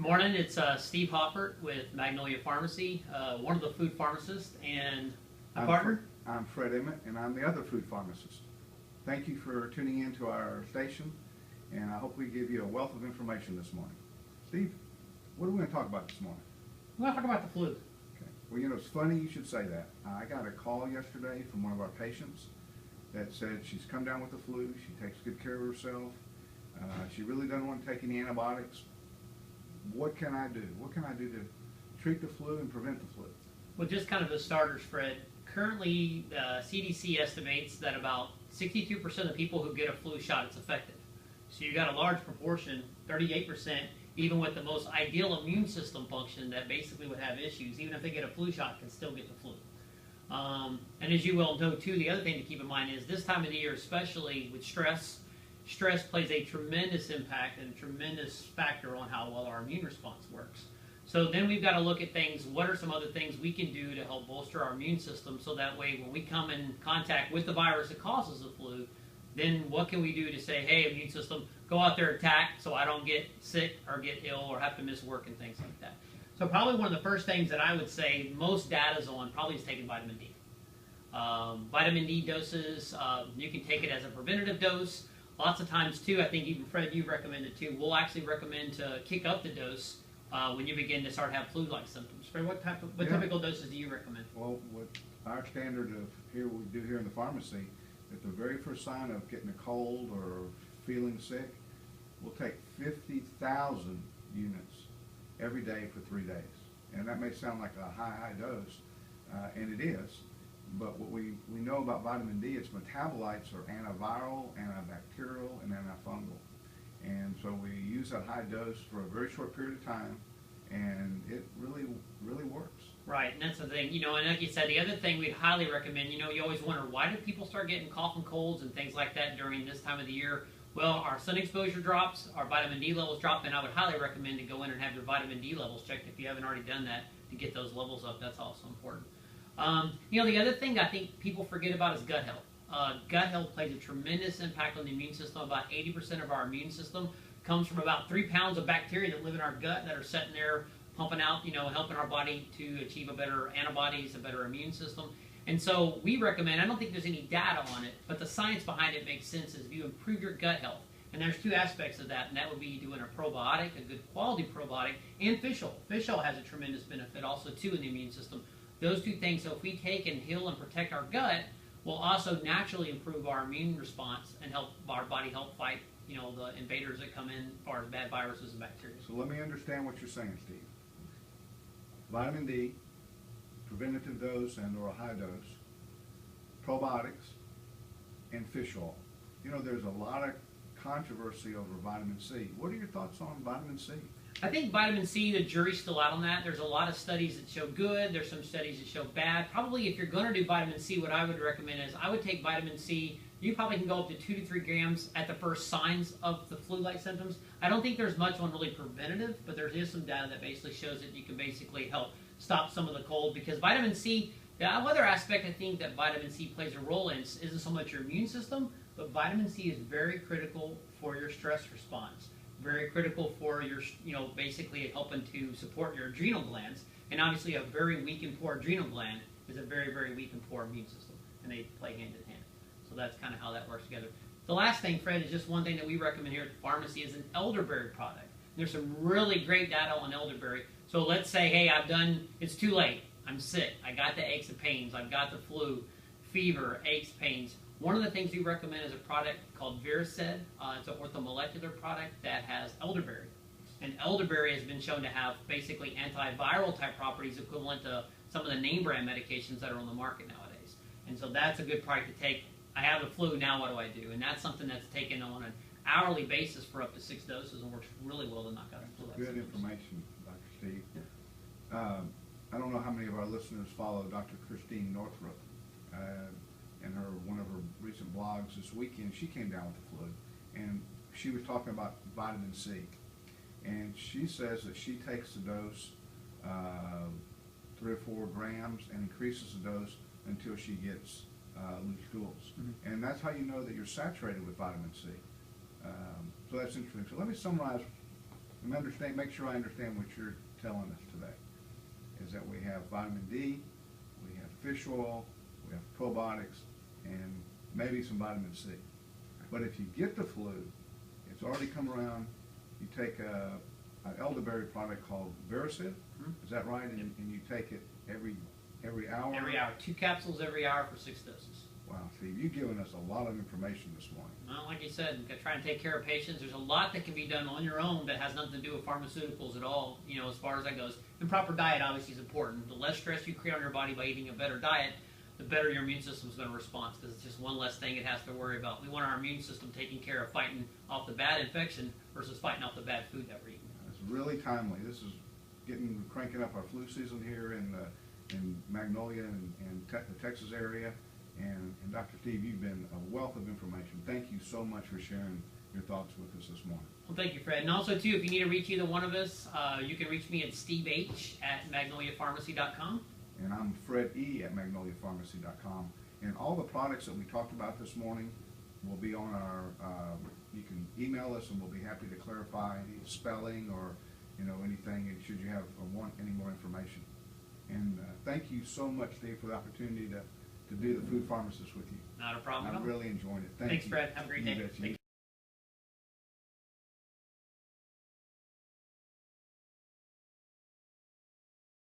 Morning, it's Steve Hoppert with Magnolia Pharmacy, one of the food pharmacists, and my partner. I'm Fred Emmett, and I'm the other food pharmacist. Thank you for tuning in to our station, and I hope we give you a wealth of information this morning. Steve, what are we going to talk about this morning? We're going to talk about the flu. Okay. Well, you know, it's funny you should say that. I got a call yesterday from one of our patients that said she's come down with the flu, she takes good care of herself, she really doesn't want to take any antibiotics. What can I do? What can I do to treat the flu and prevent the flu? Well, just kind of the starters, Fred. Currently, CDC estimates that about 62% of people who get a flu shot, it's effective. So you got a large proportion, 38%, even with the most ideal immune system function that basically would have issues. Even if they get a flu shot, can still get the flu. And as you well know, too, the other thing to keep in mind is this time of the year, especially with stress plays a tremendous impact and a tremendous factor on how well our immune response works. So then we've got to look at things, what are some other things we can do to help bolster our immune system so that way when we come in contact with the virus that causes the flu, then what can we do to say, hey, immune system, go out there, attack so I don't get sick or get ill or have to miss work and things like that. So probably one of the first things that I would say most data's on probably is taking vitamin D. Vitamin D doses, you can take it as a preventative dose. Lots of times, too, I think even Fred, you've recommended, too, we'll actually recommend to kick up the dose when you begin to start to have flu-like symptoms. Fred, what typical doses do you recommend? Well, what our standard of we do here in the pharmacy, at the very first sign of getting a cold or feeling sick, we'll take 50,000 units every day for 3 days. And that may sound like a high dose, and it is. But what we know about vitamin D, its metabolites are antiviral, antibacterial, and antifungal. And so we use that high dose for a very short period of time, and it really, really works. Right, and that's the thing. You know, and like you said, the other thing we'd highly recommend, you know, you always wonder, why do people start getting cough and colds and things like that during this time of the year? Well, our sun exposure drops, our vitamin D levels drop, and I would highly recommend to go in and have your vitamin D levels checked if you haven't already done that to get those levels up. That's also important. You know, the other thing I think people forget about is gut health. Gut health plays a tremendous impact on the immune system. About 80% of our immune system comes from about 3 pounds of bacteria that live in our gut that are sitting there pumping out, you know, helping our body to achieve a better antibodies, a better immune system. And so we recommend, I don't think there's any data on it, but the science behind it makes sense, is if you improve your gut health. And there's 2 aspects of that, and that would be doing a probiotic, a good quality probiotic, and fish oil. Fish oil has a tremendous benefit also, too, in the immune system. Those 2 things, so if we take and heal and protect our gut, will also naturally improve our immune response and help our body help fight, you know, the invaders that come in as far as bad viruses and bacteria. So let me understand what you're saying, Steve. Vitamin D, preventative dose and or a high dose, probiotics, and fish oil. You know, there's a lot of controversy over vitamin C. What are your thoughts on vitamin C? I think vitamin C, the jury's still out on that. There's a lot of studies that show good. There's some studies that show bad. Probably if you're going to do vitamin C, what I would recommend is I would take vitamin C. You probably can go up to 2 to 3 grams at the first signs of the flu-like symptoms. I don't think there's much on really preventative, but there is some data that basically shows that you can basically help stop some of the cold, because vitamin C, the other aspect I think that vitamin C plays a role in isn't so much your immune system, but vitamin C is very critical for your stress response. Very critical for your, you know, basically helping to support your adrenal glands. And obviously a very weak and poor adrenal gland is a very, very weak and poor immune system. And they play hand in hand. So that's kind of how that works together. The last thing, Fred, is just one thing that we recommend here at the pharmacy is an elderberry product. There's some really great data on elderberry. So let's say, hey, it's too late. I'm sick. I got the aches and pains. I've got the flu, fever, aches, pains. One of the things we recommend is a product called Verised. It's an orthomolecular product that has elderberry. And elderberry has been shown to have basically antiviral type properties equivalent to some of the name brand medications that are on the market nowadays. And so that's a good product to take. I have the flu, now what do I do? And that's something that's taken on an hourly basis for up to 6 doses and works really well to knock out the flu. Good information, Dr. Steve. Yeah. I don't know how many of our listeners follow Dr. Christine Northrup. In one of her recent blogs this weekend, she came down with the flu, and she was talking about vitamin C. And she says that she takes the dose 3 or 4 grams and increases the dose until she gets loose stools. Mm-hmm. And that's how you know that you're saturated with vitamin C. So that's interesting. So let me summarize and understand, make sure I understand what you're telling us today, is that we have vitamin D, we have fish oil, we have probiotics, and maybe some vitamin C. But if you get the flu, it's already come around, you take an elderberry product called Vericid, is that right? And you take it every hour? Every hour. 2 capsules every hour for 6 doses. Wow, Steve, you've given us a lot of information this morning. Well, like you said, try and take care of patients. There's a lot that can be done on your own that has nothing to do with pharmaceuticals at all, as far as that goes. And proper diet obviously is important. The less stress you create on your body by eating a better diet, the better your immune system is going to respond, because it's just one less thing it has to worry about. We want our immune system taking care of fighting off the bad infection versus fighting off the bad food that we're eating. It's really timely. This is cranking up our flu season here in Magnolia and the Texas area. And Dr. Steve, you've been a wealth of information. Thank you so much for sharing your thoughts with us this morning. Well, thank you, Fred. And also, too, if you need to reach either one of us, you can reach me at steveh@magnoliapharmacy.com. And I'm Fred E. at magnoliapharmacy.com. And all the products that we talked about this morning will be on our, you can email us and we'll be happy to clarify any spelling or, anything, should you want any more information. And thank you so much, Steve, for the opportunity to do the Food Pharmacist with you. Not a problem at all. I'm really enjoying it. Thanks, Fred. Have a great day.